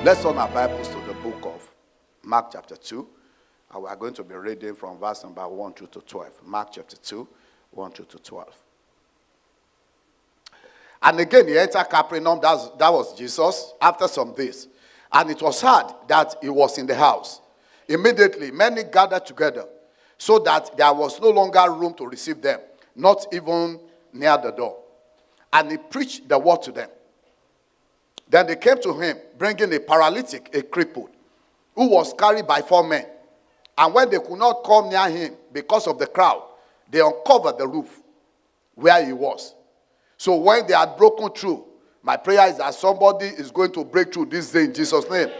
Let's turn our Bibles to the book of Mark chapter 2. And we are going to be reading from verse number 1 through to 12. Mark chapter 2, 1 through to 12. And again, he entered Capernaum. That was Jesus after some days. And it was heard that he was in the house. Immediately, many gathered together, so that there was no longer room to receive them, not even near the door. And he preached the word to them. Then they came to him, bringing a paralytic, a crippled, who was carried by 4 men. And when they could not come near him because of the crowd, they uncovered the roof where he was. So when they had broken through, my prayer is that somebody is going to break through this day in Jesus' name.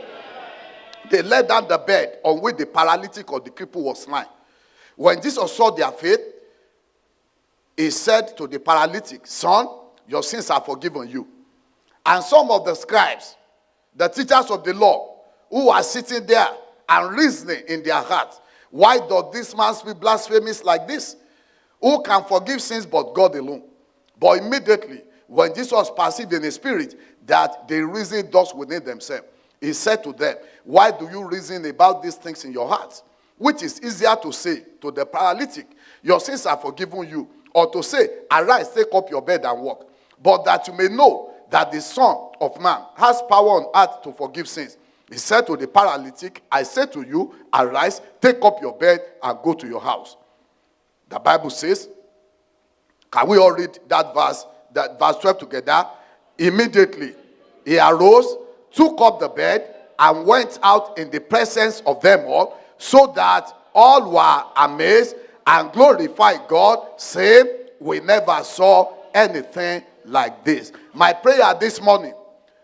They let down the bed on which the paralytic or the cripple was lying. When Jesus saw their faith, he said to the paralytic, "Son, your sins are forgiven you." And some of the scribes, the teachers of the law, who are sitting there and reasoning in their hearts, "Why does this man speak blasphemies like this? Who can forgive sins but God alone?" But immediately, when Jesus perceived in his spirit that they reasoned thus within themselves, he said to them, "Why do you reason about these things in your hearts? Which is easier to say to the paralytic, 'Your sins are forgiven you,' or to say, 'Arise, take up your bed and walk'? But that you may know that the Son of Man has power on earth to forgive sins." He said to the paralytic, "I say to you, arise, take up your bed, and go to your house." The Bible says, can we all read that verse 12 together? Immediately, he arose, took up the bed, and went out in the presence of them all, so that all were amazed and glorified God, saying, "We never saw anything like this." My prayer this morning,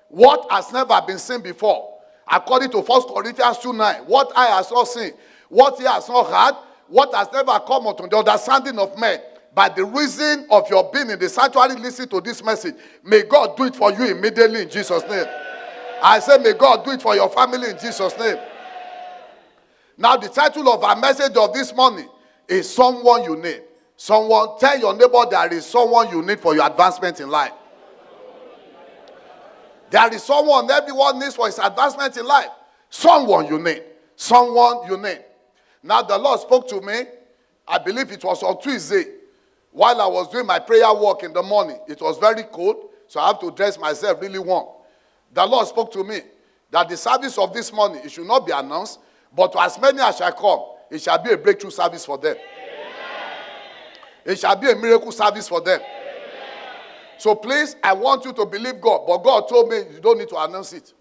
what has never been seen before, according to 1 Corinthians 2:9, what eye has not seen, what ear has not heard, what has never come unto the understanding of men, by the reason of your being in the sanctuary, listen to this message. May God do it for you immediately in Jesus' name. I say, may God do it for your family in Jesus' name. Now, the title of our message of this morning is Someone You Need. Someone, tell your neighbor there is someone you need for your advancement in life. There is someone everyone needs for his advancement in life. Someone you need. Someone you need. Now, the Lord spoke to me, I believe it was on Tuesday, while I was doing my prayer walk in the morning. It was very cold, so I have to dress myself really warm. The Lord spoke to me that the service of this morning, it should not be announced, but to as many as shall come, it shall be a breakthrough service for them. It shall be a miracle service for them. So please, I want you to believe God. But God told me you don't need to announce it.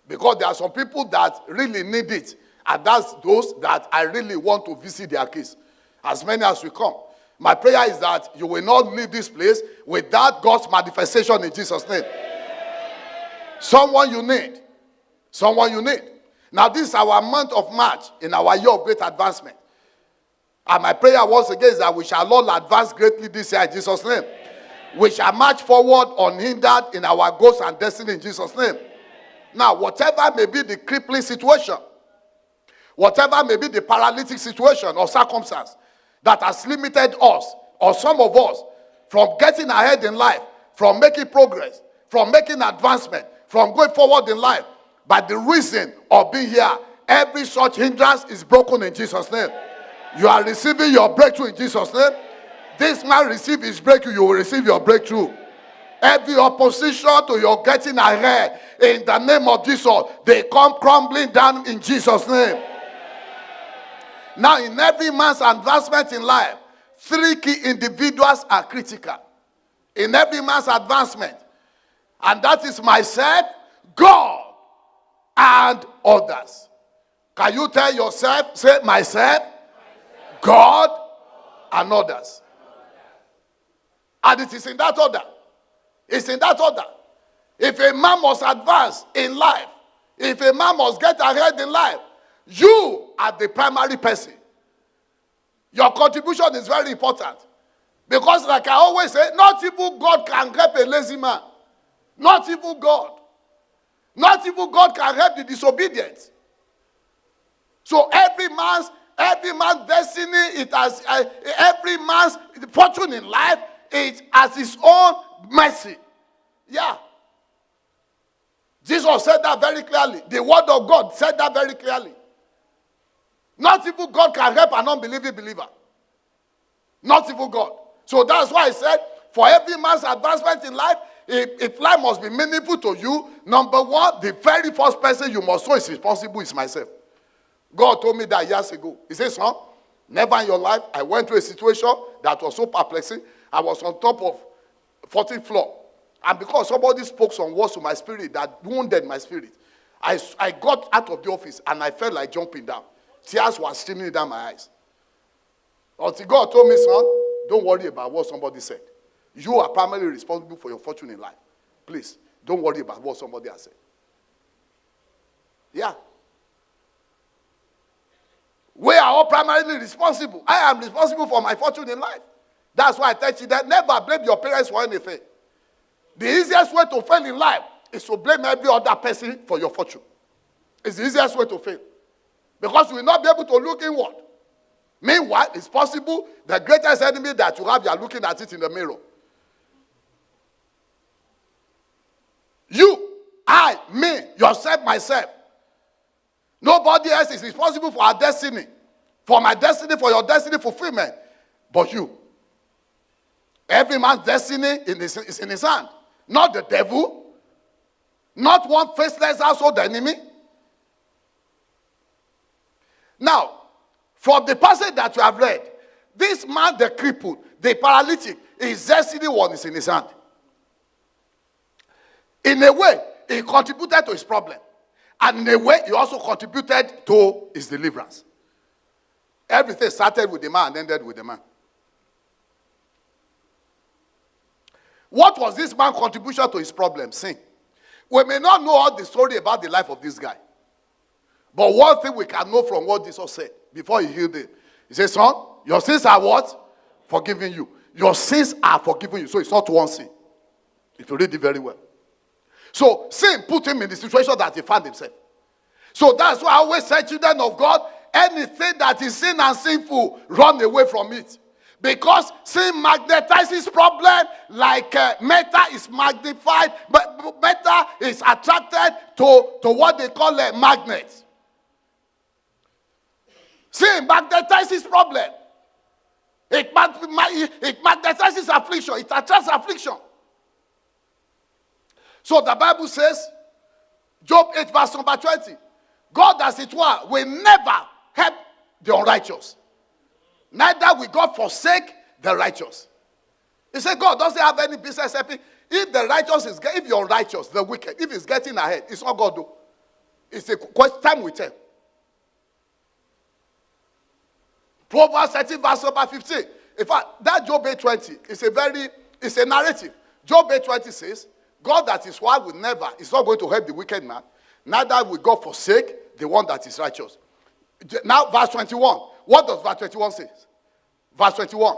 Because there are some people that really need it. And that's those that I really want to visit their case. As many as we come. My prayer is that you will not leave this place without God's manifestation in Jesus' name. Someone you need. Someone you need. Now this is our month of March in our year of great advancement. And my prayer once again is that we shall all advance greatly this year in Jesus' name. We shall march forward unhindered in our goals and destiny in Jesus' name. Now, whatever may be the crippling situation, whatever may be the paralytic situation or circumstance that has limited us, or some of us, from getting ahead in life, from making progress, from making advancement, from going forward in life, by the reason of being here, every such hindrance is broken in Jesus' name. You are receiving your breakthrough in Jesus' name. This man receive his breakthrough, you will receive your breakthrough. Every opposition to your getting ahead, in the name of Jesus, they come crumbling down in Jesus' name. Now, in every man's advancement in life, 3 key individuals are critical. In every man's advancement. And that is myself, God, and others. Can you tell yourself, say myself, God, and others. And it is in that order. It's in that order. If a man must advance in life, if a man must get ahead in life, you are the primary person. Your contribution is very important. Because like I always say, not even God can help a lazy man. Not even God. Not even God can help the disobedient. So every man's destiny, it has every man's fortune in life, it has his own mercy. Yeah. Jesus said that very clearly. The word of God said that very clearly. Not even God can help an unbelieving believer. Not even God. So that's why I said, for every man's advancement in life, if life must be meaningful to you, number one, the very first person you must know is responsible is myself. God told me that years ago. He said, son, never in your life, I went through a situation that was so perplexing. I was on top of 14th floor. And because somebody spoke some words to my spirit that wounded my spirit, I got out of the office and I felt like jumping down. Tears were streaming down my eyes. Until God told me, son, don't worry about what somebody said. You are primarily responsible for your fortune in life. Please, don't worry about what somebody has said. Yeah. We are all primarily responsible. I am responsible for my fortune in life. That's why I tell you that never blame your parents for anything. The easiest way to fail in life is to blame every other person for your fortune. It's the easiest way to fail. Because you will not be able to look inward. Meanwhile, it's possible the greatest enemy that you have, you are looking at it in the mirror. You, I, me, yourself, myself. Nobody else is responsible for our destiny. For my destiny, for your destiny fulfillment. But you. Every man's destiny is in his hand. Not the devil. Not one faceless household enemy. Now, from the passage that you have read, this man, the crippled, the paralytic, his destiny one is in his hand. In a way, he contributed to his problem. And in a way, he also contributed to his deliverance. Everything started with the man and ended with the man. What was this man's contribution to his problem? Sin. We may not know all the story about the life of this guy. But one thing we can know from what Jesus said before he healed him. He said, son, your sins are what? Forgiven you. Your sins are forgiven you. So it's not one sin. If you read it very well. So sin put him in the situation that he found himself. So that's why I always say, children of God, anything that is sin and sinful, run away from it. Because sin magnetizes problem like metal is magnified, but metal is attracted to what they call a magnet. Sin magnetizes problem. It magnetizes affliction. It attracts affliction. So the Bible says, Job 8 verse number 20, God as it were will never help the unrighteous. Neither will God forsake the righteous. He said God doesn't have any business helping. If the righteous is, if you're unrighteous, the wicked, if it's getting ahead, it's not God though. It's a question time will tell. Proverbs 13 verse number 15. In fact, that Job 8:20 is a narrative. Job 8:20 says, God that is wise will never, is not going to help the wicked man. Neither will God forsake the one that is righteous. Now, verse 21. What does verse 21 say? Verse 21.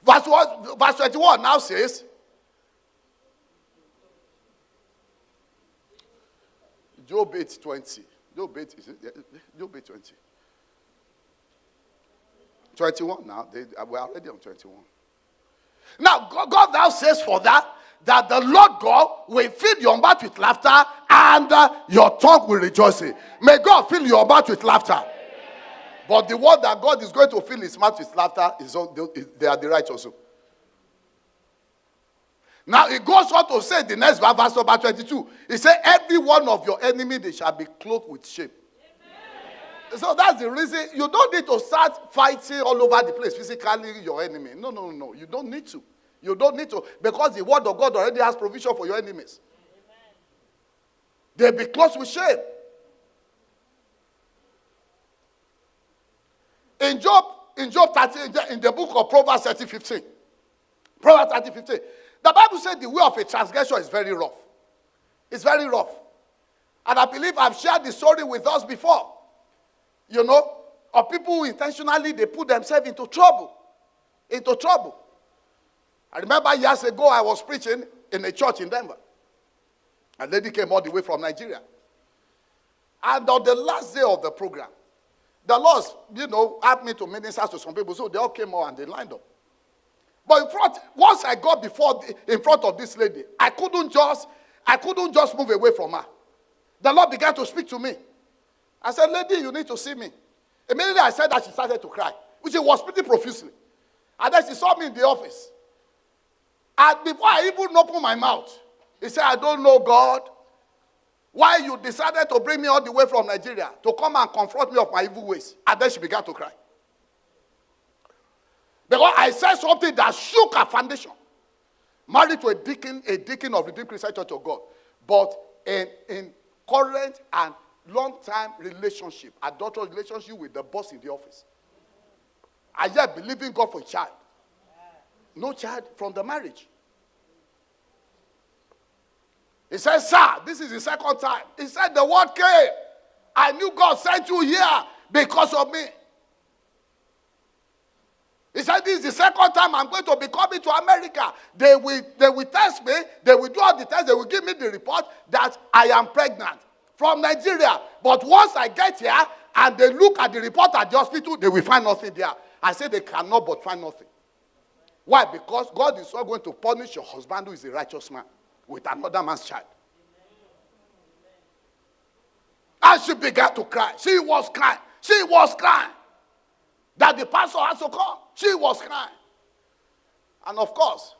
Verse 21 now says, Job 8:20. Job 8, is it? Job 8:20. 21 now. We're already on 21. Now, God now says for that the Lord God will fill your mouth with laughter and your tongue will rejoice. May God fill your mouth with laughter. But the word that God is going to fill his mouth with laughter, they are the right also. Now, it goes on to say, the next verse number 22, he said, every one of your enemies, they shall be clothed with shame. Amen. So that's the reason, you don't need to start fighting all over the place, physically your enemy. No. You don't need to. You don't need to, because the word of God already has provision for your enemies. They'll be clothed with shame. In Job 30, in the book of Proverbs 30:15, Proverbs 30:15, the Bible said the way of a transgressor is very rough. It's very rough. And I believe I've shared the story with us before. You know, of people who intentionally, they put themselves into trouble. Into trouble. I remember years ago I was preaching in a church in Denver. A lady came all the way from Nigeria. And on the last day of the program, the Lord, asked me to minister to some people. So they all came out and they lined up. But once I got in front of this lady, I couldn't just, I couldn't just move away from her. The Lord began to speak to me. I said, lady, you need to see me. Immediately I said that, she started to cry, which she was pretty profusely. And then she saw me in the office. And before I even opened my mouth, he said, I don't know, God, why you decided to bring me all the way from Nigeria to come and confront me of my evil ways. And then she began to cry. Because I said something that shook her foundation. Married to a deacon of Redeemed Christian Church of God. But in current and long-time relationship, adulterous relationship with the boss in the office. I yet believing God for a child. No child from the marriage. He said, sir, this is the second time. He said, the word came. I knew God sent you here because of me. He said, this is the second time I'm going to be coming to America. They will test me. They will do all the tests. They will give me the report that I am pregnant from Nigeria. But once I get here and they look at the report at the hospital, they will find nothing there. I said they cannot but find nothing. Why? Because God is not going to punish your husband who is a righteous man with another man's child. And she began to cry. She was crying. She was crying. That the pastor has to come. She was crying. And of course,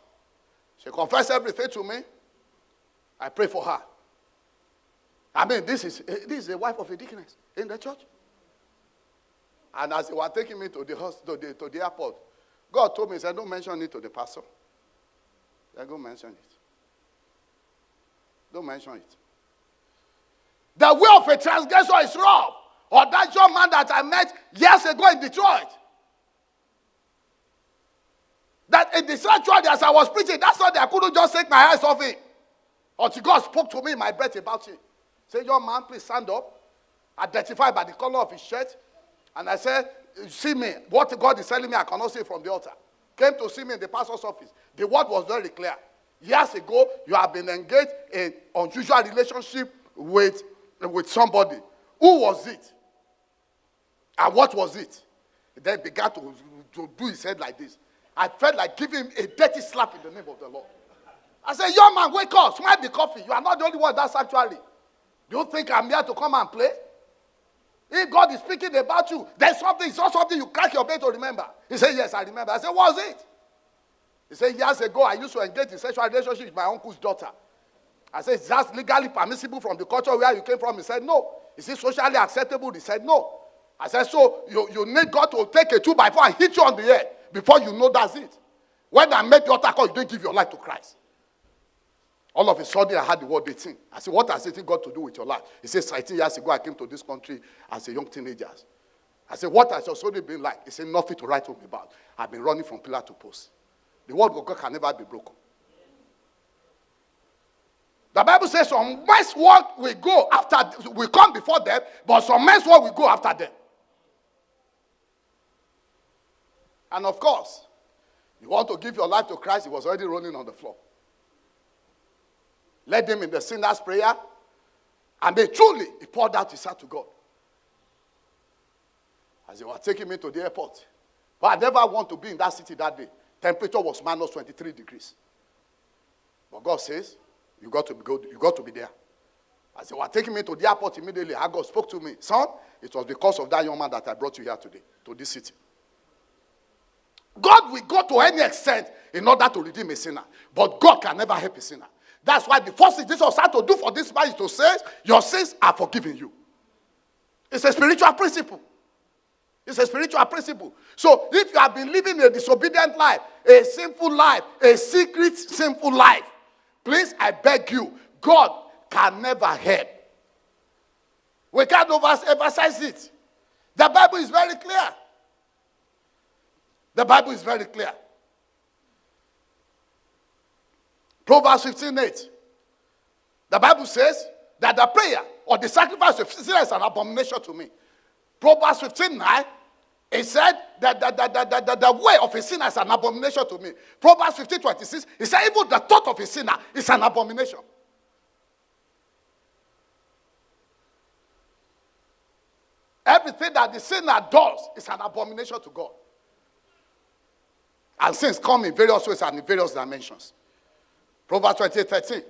she confessed everything to me. I pray for her. I mean, this is the wife of a deaconess in the church. And as they were taking me to the airport, God told me, he said, don't mention it to the pastor. I said, don't mention it. Don't mention it. The way of a transgressor is rough. Or that young man that I met years ago in Detroit. That in the sanctuary as I was preaching, that's why I couldn't just take my eyes off him. Until God spoke to me in my breath about him. Say, young man, please stand up. Identified by the color of his shirt. And I said, see me. What God is telling me, I cannot see from the altar. Came to see me in the pastor's office. The word was very clear. Years ago, you have been engaged in unusual relationship with somebody. Who was it? And what was it? He then began to do his head like this. I felt like giving him a dirty slap in the name of the Lord. I said, young man, wake up, smell the coffee. You are not the only one that's actually. Do you think I'm here to come and play? If God is speaking about you, there's something, it's not something you crack your brain to remember. He said, yes, I remember. I said, what was it? He said, years ago, I used to engage in sexual relationship with my uncle's daughter. I said, is that legally permissible from the culture where you came from? He said, no. Is it socially acceptable? He said, no. I said, so you need God to take a 2x4 and hit you on the head before you know that's it. When I met the altar call, you didn't give your life to Christ. All of a sudden, I had the word 18. I said, what has 18 got to do with your life? He said, 18 years ago, I came to this country as a young teenager. I said, what has your story been like? He said, nothing to write home about. I've been running from pillar to post. The word of God can never be broken. The Bible says some men's work will go after, will come before them, but some men's work will go after them. And of course, you want to give your life to Christ, he was already rolling on the floor. Led him in the sinner's prayer, and they truly, he poured out his heart to God. As they were taking me to the airport. But I never want to be in that city that day. Temperature was minus 23 degrees. But God says, you got to be there. As they were taking me to the airport immediately, God spoke to me. Son, it was because of that young man that I brought you here today, to this city. God will go to any extent in order to redeem a sinner. But God can never help a sinner. That's why the first thing Jesus had to do for this man is to say, your sins are forgiven you. It's a spiritual principle. It's a spiritual principle. So if you have been living a disobedient life, a sinful life, a secret sinful life, please, I beg you, God can never help. We can't emphasize it. The Bible is very clear. The Bible is very clear. Proverbs 15:8. The Bible says that the prayer or the sacrifice of sinner is an abomination to me. Proverbs 15:9, it said that the way of a sinner is an abomination to me. Proverbs 15:26, it said even the thought of a sinner is an abomination. Everything that the sinner does is an abomination to God. And sins come in various ways and in various dimensions. Proverbs 28:13.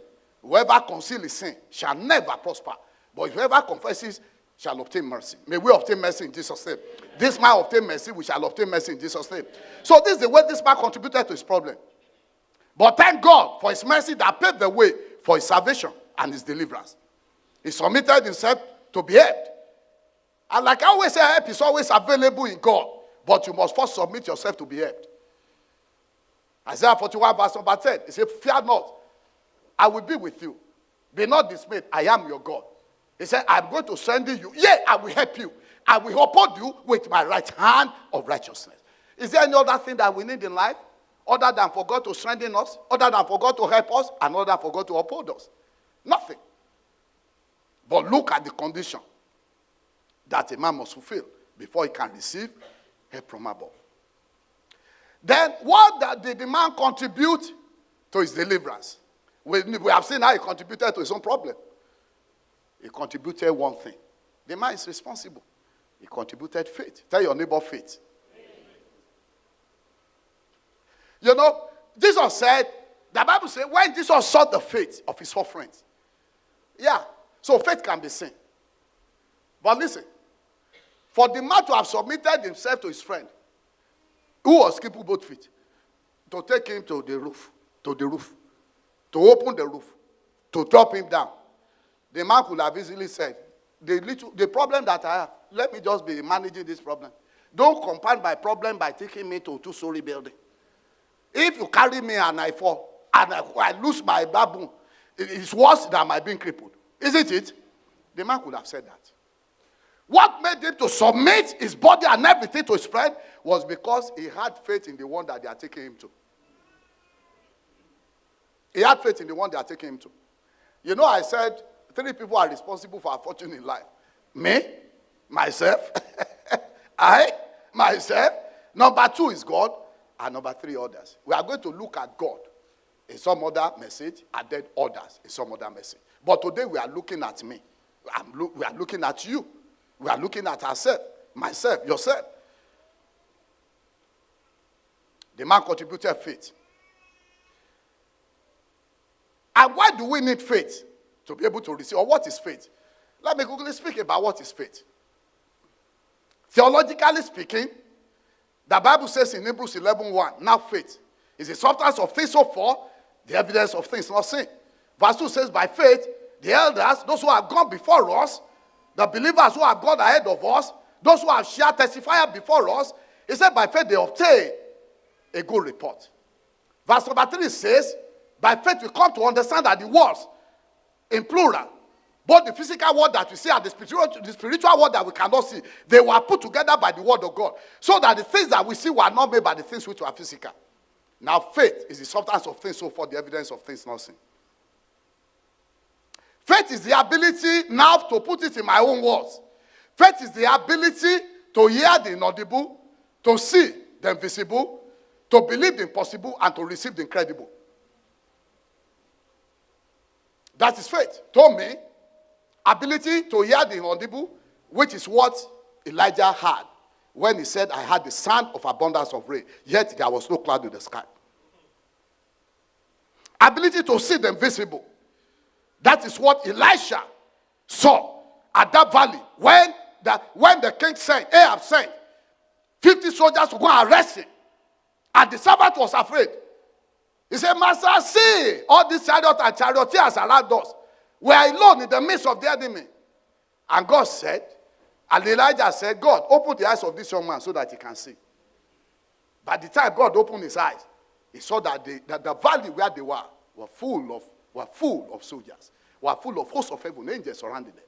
Whoever conceals his sin shall never prosper. But whoever confesses shall obtain mercy. May we obtain mercy in Jesus' name. This man obtain mercy, we shall obtain mercy in Jesus' name. So this is the way this man contributed to his problem. But thank God for his mercy that paved the way for his salvation and his deliverance. He submitted himself to be helped. And like I always say, help is always available in God. But you must first submit yourself to be helped. Isaiah 41 verse number 10. He said, fear not, I will be with you. Be not dismayed, I am your God. He said, I'm going to strengthen you. Yea, I will help you. I will uphold you with my right hand of righteousness. Is there any other thing that we need in life other than for God to strengthen us, other than for God to help us, and other than for God to uphold us? Nothing. But look at the condition that a man must fulfill before he can receive help from above. Then what did the man contribute to his deliverance? We have seen how he contributed to his own problem. He contributed one thing. The man is responsible. He contributed faith. Tell your neighbor faith. You know, Jesus said, the Bible says, when Jesus saw the faith of his 4 friends. Yeah, so faith can be seen. But listen, for the man to have submitted himself to his friend, who was keeping both feet, to take him to the roof, to open the roof, to drop him down, the man could have easily said, the problem that I have, let me just be managing this problem. Don't compound my problem by taking me to a 2-story building. If you carry me and I fall, and I lose my baboon, it's worse than my being crippled. Isn't it? The man could have said that. What made him to submit his body and everything to his friend was because he had faith in the one that they are taking him to. He had faith in the one they are taking him to. You know, I said 3 people are responsible for our fortune in life. Me, myself, I, myself. Number 2 is God. And number 3, others. We are going to look at God in some other message and then others in some other message. But today we are looking at me. We are looking at you. We are looking at ourselves, myself, yourself. The man contributed faith. And why do we need faith to be able to receive? Or what is faith? Let me quickly speak about what is faith. Theologically speaking, the Bible says in Hebrews 11:1, now faith is the substance of things hoped for, the evidence of things not seen. Verse 2 says, by faith, the elders, those who have gone before us, the believers who have gone ahead of us, those who have shared testified before us, he said by faith they obtain a good report. Verse number 3 says, by faith we come to understand that the words, in plural, both the physical word that we see and the spiritual word that we cannot see, they were put together by the word of God. So that the things that we see were not made by the things which were physical. Now faith is the substance of things so far, the evidence of things not seen. Faith is the ability now to put it in my own words. Faith is the ability to hear the inaudible, to see the invisible, to believe the impossible, and to receive the incredible. That is faith. Told me, ability to hear the inaudible, which is what Elijah had when he said, I had the sound of abundance of rain, yet there was no cloud in the sky. Ability to see the invisible. That is what Elisha saw at that valley when the king sent, Ahab sent 50 soldiers to go and arrest him. And the servant was afraid. He said, Master, see all these chariots and charioteers around us. We are alone in the midst of the enemy. And God said, and Elijah said, God, open the eyes of this young man so that he can see. By the time God opened his eyes, he saw that the valley where they were full of soldiers, were full of hosts of heaven, angels surrounding them.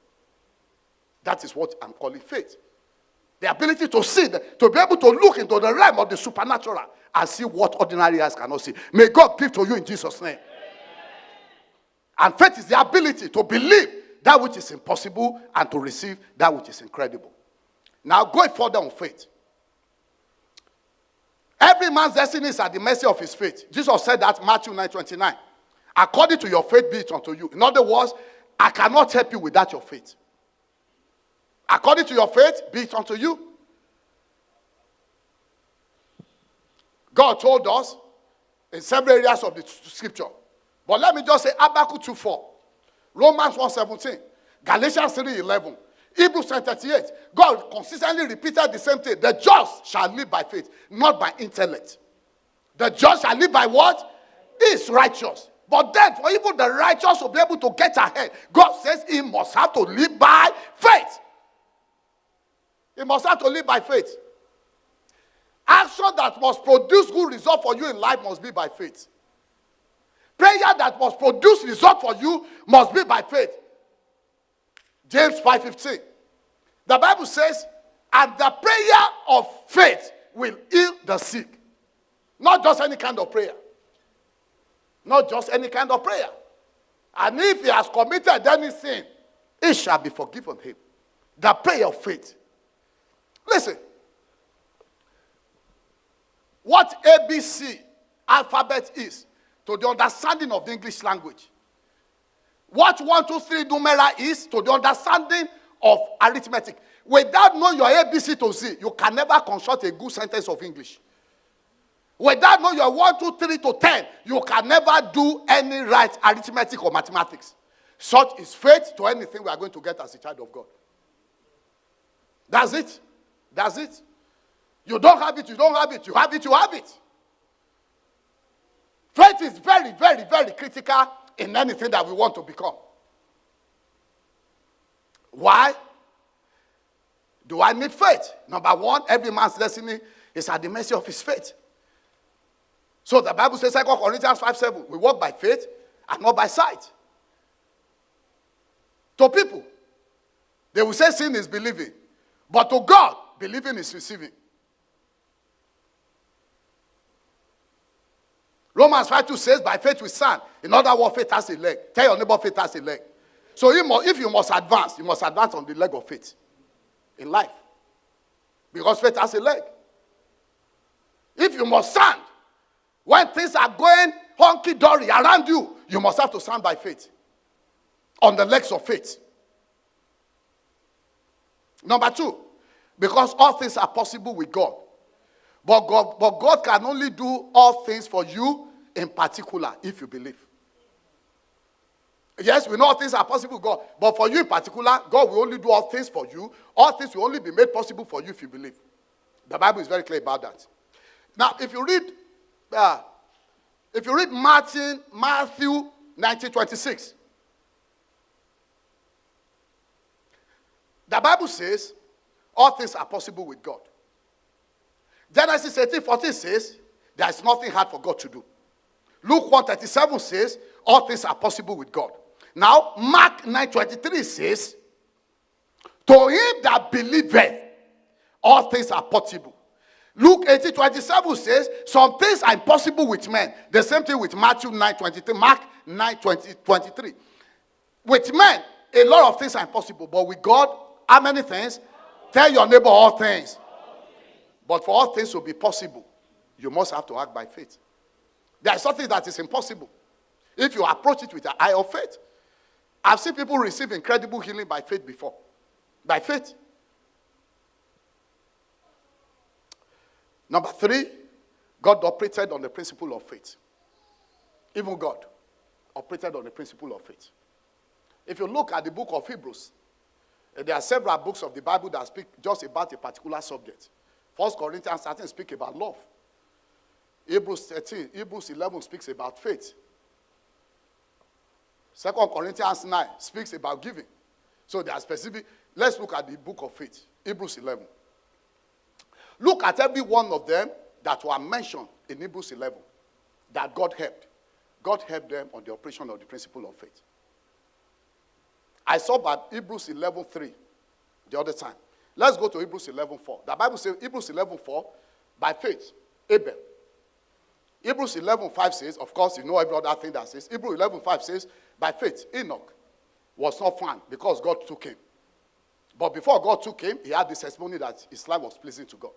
That is what I'm calling faith. The ability to see, to be able to look into the realm of the supernatural and see what ordinary eyes cannot see. May God give to you in Jesus' name. And faith is the ability to believe that which is impossible and to receive that which is incredible. Now, going further on faith. Every man's destiny is at the mercy of his faith. Jesus said that in Matthew 9:29. According to your faith be it unto you. In other words, I cannot help you without your faith. According to your faith be it unto you. God told us in several areas of the scripture. But let me just say Habakkuk 2:4. Romans 1:17. Galatians 3:11. Hebrews 10:38. God consistently repeated the same thing. The just shall live by faith, not by intellect. The just shall live by what? Is righteous. But then for even the righteous to be able to get ahead, God says he must have to live by faith. He must have to live by faith. Action that must produce good result for you in life must be by faith. Prayer that must produce result for you must be by faith. James 5:15. The Bible says, and the prayer of faith will heal the sick. Not just any kind of prayer. Not just any kind of prayer. And if he has committed any sin, it shall be forgiven him. The prayer of faith. Listen. What ABC alphabet is to the understanding of the English language. What 1, 2, 3 numeral is to the understanding of arithmetic. Without knowing your ABC to Z, you can never construct a good sentence of English. Without knowing your 1, 2, 3 to 10, you can never do any right arithmetic or mathematics. Such is faith to anything we are going to get as a child of God. That's it. That's it. You don't have it, you don't have it. You have it, you have it. Faith is very, very, very critical in anything that we want to become. Why do I need faith? Number one, every man's destiny is at the mercy of his faith. So the Bible says, 2 Corinthians 5:7, we walk by faith and not by sight. To people, they will say sin is believing. But to God, believing is receiving. Romans 5:2 says, by faith we stand. In other words, faith has a leg. Tell your neighbor faith has a leg. So if you must advance on the leg of faith in life. Because faith has a leg. If you must stand, when things are going honky-dory around you, you must have to stand by faith. On the legs of faith. Number two, because all things are possible with God. But God can only do all things for you in particular if you believe. Yes, we know all things are possible with God. But for you in particular, God will only do all things for you. All things will only be made possible for you if you believe. The Bible is very clear about that. Now, if you read Matthew 19:26, the Bible says all things are possible with God. Genesis 18:14 says there is nothing hard for God to do. Luke 1:37 says all things are possible with God. Now, Mark 9:23 says, to him that believeth, all things are possible. Luke 18:27 says, some things are impossible with men. The same thing with Matthew 9:23, Mark 9:23. With men, a lot of things are impossible. But with God, how many things? Tell your neighbor all things. But for all things to be possible, you must have to act by faith. There is something that is impossible if you approach it with an eye of faith. I've seen people receive incredible healing by faith before. By faith. Number three, God operated on the principle of faith. Even God operated on the principle of faith. If you look at the book of Hebrews, there are several books of the Bible that speak just about a particular subject. 1 Corinthians 13 speaks about love. Hebrews 11 speaks about faith. 2 Corinthians 9 speaks about giving. So they are specific. Let's look at the book of faith. Hebrews 11. Look at every one of them that were mentioned in Hebrews 11 that God helped. God helped them on the operation of the principle of faith. I saw about Hebrews 11:3 the other time. Let's go to Hebrews 11:4. The Bible says, Hebrews 11:4, by faith, Abel. Hebrews 11:5 says, of course, you know every other thing that says. Hebrews 11:5 says, by faith, Enoch was not found because God took him. But before God took him, he had this testimony that his life was pleasing to God.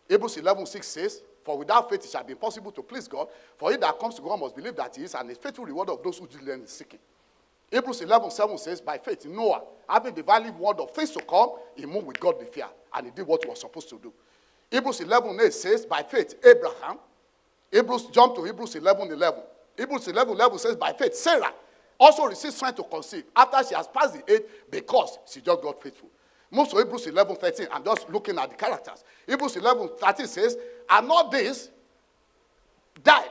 Hebrews 11:6 says, for without faith it shall be impossible to please God. For he that comes to God must believe that he is, and a faithful reward of those who diligently seek him. Hebrews 11:7 says, by faith, Noah, having the valid word of things to come, he moved with godly fear, and he did what he was supposed to do. Hebrews 11:8 says, by faith, Abraham. Jump to Hebrews 11:11. Hebrews 11:11 says, by faith, Sarah, also receives strength to conceive after she has passed the age because she just got faithful. Move to Hebrews 11:13. I'm just looking at the characters. Hebrews 11:13 says, and all this died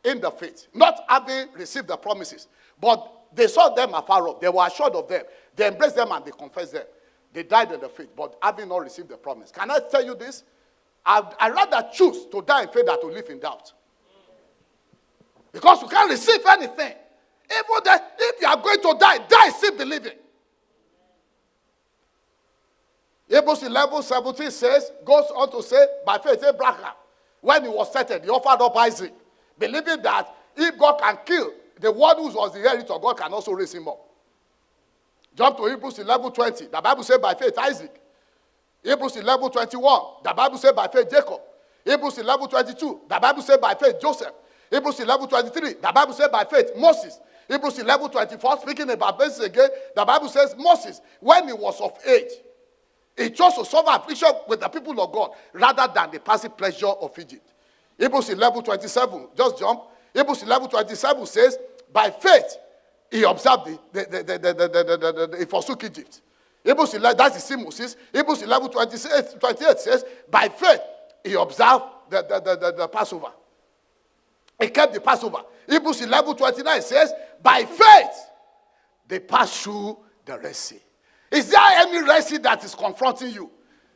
in the faith, not having received the promises, but they saw them afar off. They were assured of them. They embraced them and they confessed them. They died in the faith, but having not received the promise. Can I tell you this? I'd rather choose to die in faith than to live in doubt. Because you can't receive anything. Even that, if you are going to die, die still believing. Hebrews 11:17 says, goes on to say, by faith Abraham, when he was settled, he offered up Isaac, believing that if God can kill the one who was the inheritor, God can also raise him up. Jump to Hebrews 11:20. The Bible says by faith Isaac. Hebrews 11:21. The Bible says by faith Jacob. Hebrews 11:22. The Bible says by faith Joseph. Hebrews 11:23. The Bible says by faith Moses. Hebrews 11:24. Speaking about this again, the Bible says Moses, when he was of age, he chose to suffer affliction with the people of God rather than the passive pleasure of Egypt. Hebrews 11:27. Just jump. Hebrews 11:27 says, by faith he observed he forsook Egypt. Hebrews 11, that's the same Moses. Hebrews 11:28 says, by faith he observed the Passover. He kept the Passover. Hebrews 11:29 says, by faith they passed through the Red Sea. Is there any Red Sea that is confronting you?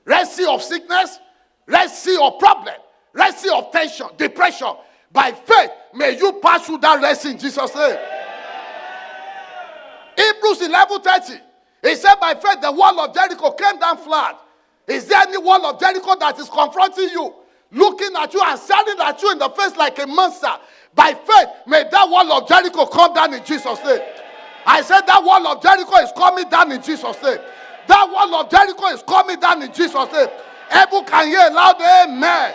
Red Sea of sickness? Red Sea of problem? Red Sea of tension, depression? By faith, may you pass through that Red Sea in Jesus' name. Hebrews 11:30. He said, by faith, the wall of Jericho came down flat. Is there any wall of Jericho that is confronting you, looking at you and staring at you in the face like a monster? By faith, may that wall of Jericho come down in Jesus' name. I said that wall of Jericho is coming down in Jesus' name. That wall of Jericho is coming down in Jesus' name. Everyone can hear loud, amen.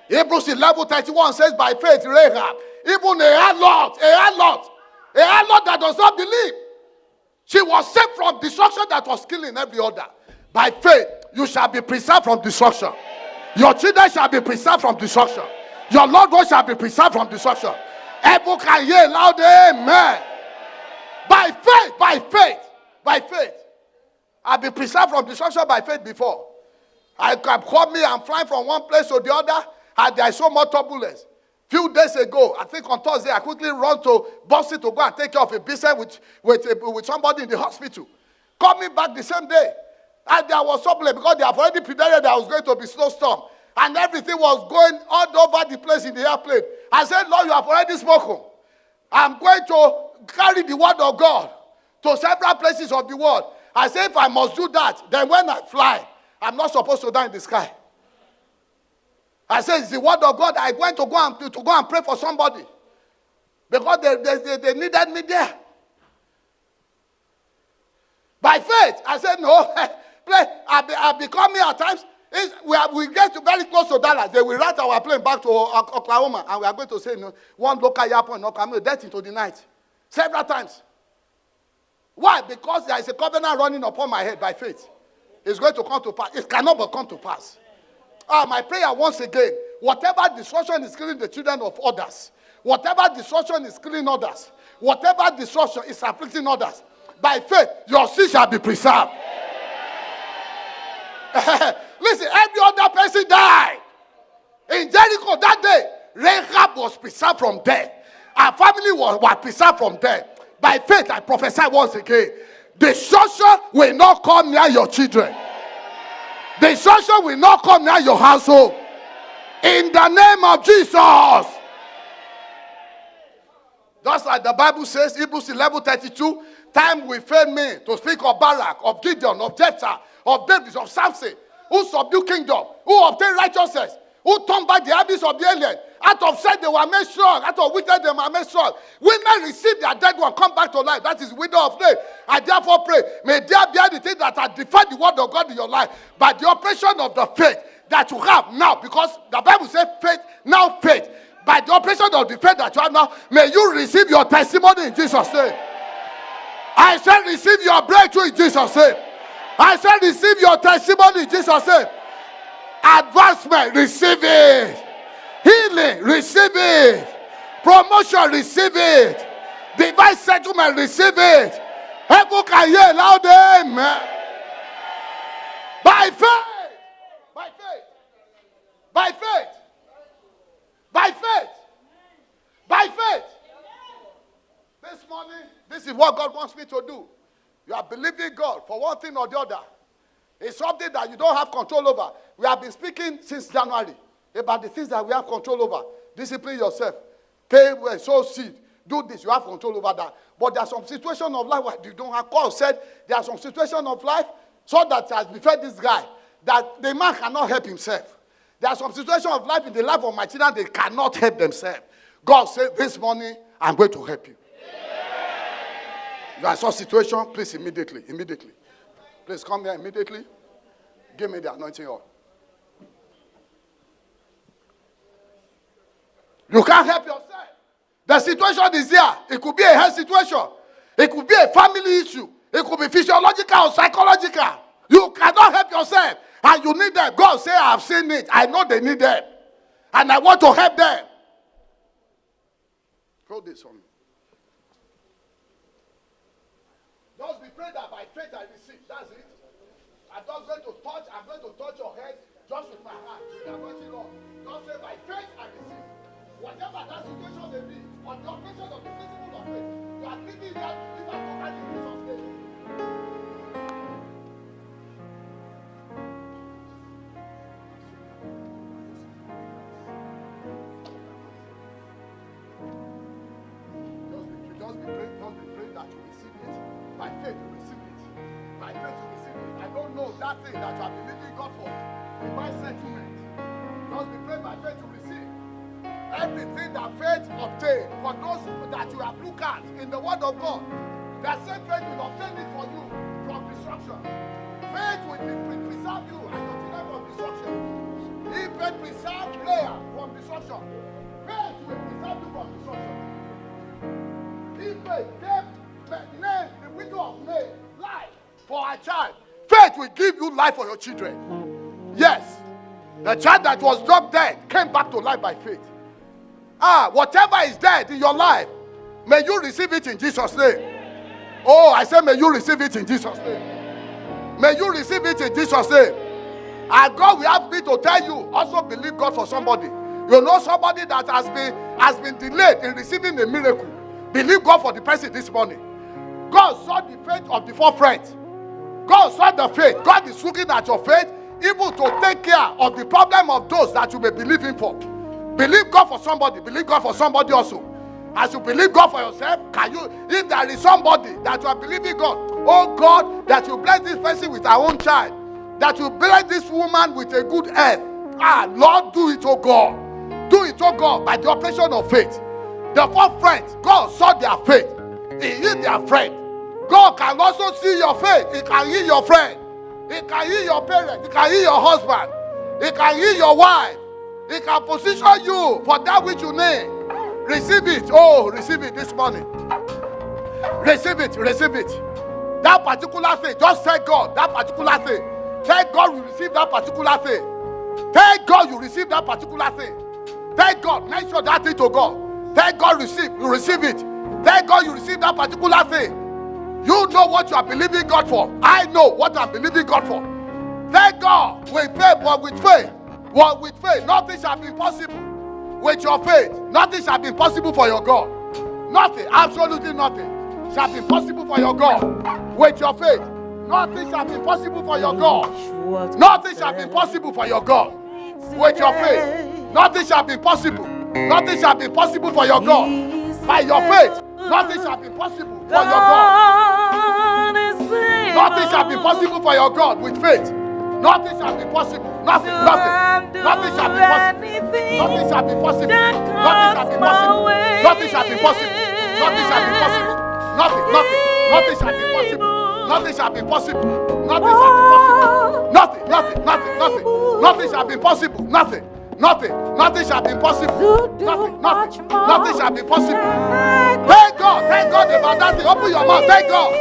Hebrews 11:31 says, by faith, Rahab, even a harlot that does not believe, she was saved from destruction that was killing every other. By faith, you shall be preserved from destruction. Your children shall be preserved from destruction. Your loved ones shall be preserved from destruction. Everyone can hear loud, amen. By faith, by faith, by faith. I've been preserved from destruction by faith before. I can call me, I'm flying from one place to the other, and there is so much turbulence. Few days ago, I think on Thursday, I quickly run to Boston to go and take care of a business with somebody in the hospital. Coming back the same day, and there was trouble because they have already predicted there was going to be snowstorm, and everything was going all over the place in the airplane. I said, Lord, you have already spoken. I'm going to carry the word of God to several places of the world. I said, if I must do that, then when I fly, I'm not supposed to die in the sky. I said, it's the word of God. I went to go and pray for somebody because they needed me there. By faith, I said, no, I've become here at times. We get very close to Dallas. They will ride our plane back to Oklahoma, and we are going to say, no, one local airport in Oklahoma, death into the night. Several times. Why? Because there is a covenant running upon my head by faith. It's going to come to pass. It cannot but come to pass. My prayer once again, whatever destruction is killing the children of others, whatever destruction is killing others, whatever destruction is afflicting others, by faith, your seed shall be preserved. Listen, every other person died. In Jericho that day, Rahab was preserved from death. Our family was preserved from death. By faith, I prophesy once again, destruction will not come near your children. Destruction will not come near your household. In the name of Jesus. Just like the Bible says, Hebrews 11:32, time will fail me to speak of Barak, of Gideon, of Jephthah, of David, of Samson, who subdued kingdom, who obtained righteousness, who turned back the habits of the alien. Out of sight they were made strong. Out of wicked they were made strong. Women receive their dead one, come back to life. That is widow of faith. I therefore pray, may there be anything that has defied the word of God in your life by the operation of the faith that you have now. Because the Bible says faith, now faith. By the operation of the faith that you have now, may you receive your testimony in Jesus' name. I said receive your breakthrough in Jesus' name. I said receive your testimony in Jesus' name. Advancement, receive it. Healing, receive it. Promotion, receive it. Divine settlement, receive it. Heaven can hear loud amen. By faith. By faith. By faith. By faith. By faith. This morning, this is what God wants me to do. You are believing God for one thing or the other. It's something that you don't have control over. We have been speaking since January about the things that we have control over. Discipline yourself. Pay well, sow seed. Do this. You have control over that. But there are some situations of life where you don't have. God said there are some situations of life so that has befell this guy that the man cannot help himself. There are some situations of life in the life of my children they cannot help themselves. God said, this morning, I'm going to help you. You are in such situation, please immediately. Please come here immediately. Give me the anointing oil. You can't help yourself. The situation is there. It could be a health situation. It could be a family issue. It could be physiological or psychological. You cannot help yourself. And you need them. God say, I have seen it. I know they need them. And I want to help them. Throw this on me. Just be praying that by faith I receive. That's it. I'm just going to touch your head just with my hand. You are watching on. Just say by faith I receive. Whatever that situation may be, on the operation of the principle of faith, you are thinking that if I command in Jesus' name. Just be praying that you receive it. By faith you receive it. By faith you receive it. I don't know that thing that you are believing God for. Divine settlement. Just be praying by faith you receive. Everything that faith obtained for those that you have looked at in the word of God, that same faith will obtain it for you from destruction. Faith will preserve you and your children from destruction. If faith preserves prayer from destruction, faith will preserve you from destruction. If faith gave the widow of Nain life for her child, faith will give you life for your children. Yes, the child that was dropped dead came back to life by faith. Whatever is dead in your life, may you receive it in Jesus' name. Oh, I say may you receive it in Jesus' name. May you receive it in Jesus' name. And God will have me to tell you, also believe God for somebody. You know somebody that has been delayed in receiving a miracle. Believe God for the person this morning. God saw the faith of the four friends. God saw the faith. God is looking at your faith, even to take care of the problem of those that you may believe in for. Believe God for somebody. Believe God for somebody also. As you believe God for yourself, if there is somebody that you are believing God, oh God, that you bless this person with our own child, that you bless this woman with a good health. Lord, do it, oh God. Do it, oh God, by the operation of faith. The four friends, God saw their faith. He healed their friend. God can also see your faith. He can heal your friend. He can heal your parents. He can heal your husband. He can heal your wife. He can position you for that which you need. Receive it. Oh, receive it this morning. Receive it. Receive it. That particular thing. Just thank God. That particular thing. Thank God you receive that particular thing. Thank God you receive that particular thing. Thank God. Mention that thing to God. Thank God you receive it. Thank God you receive that particular thing. You know what you are believing God for. I know what I'm believing God for. Thank God. With faith, but with faith. Well, with faith, nothing shall be possible. With your faith, nothing shall be possible for your God. Nothing, absolutely nothing shall be possible for your God. With your faith, nothing shall be possible for your God. Nothing shall be possible for your God. With your faith, nothing shall be possible. Nothing shall be possible for your God. By your faith, nothing shall be possible for your God. Nothing shall be possible for your God with faith. Nothing shall be possible. Nothing shall be possible. Nothing shall be possible. Nothing shall be possible. Nothing shall be possible. Nothing shall be possible. Nothing shall be possible. Nothing shall be possible. Nothing shall be possible. Nothing shall be possible. Nothing shall be possible. Thank God about that thing. Open your mouth. Thank God.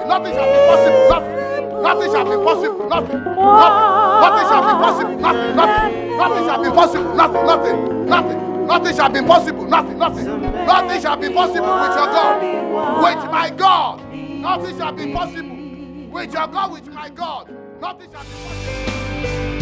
Nothing shall be possible. Nothing shall be possible. Nothing shall be possible. Nothing shall be possible. Nothing. Nothing shall be impossible. Nothing. Nothing shall be impossible with your God. With my God. Nothing shall be impossible. With your God, with my God. Nothing shall be impossible.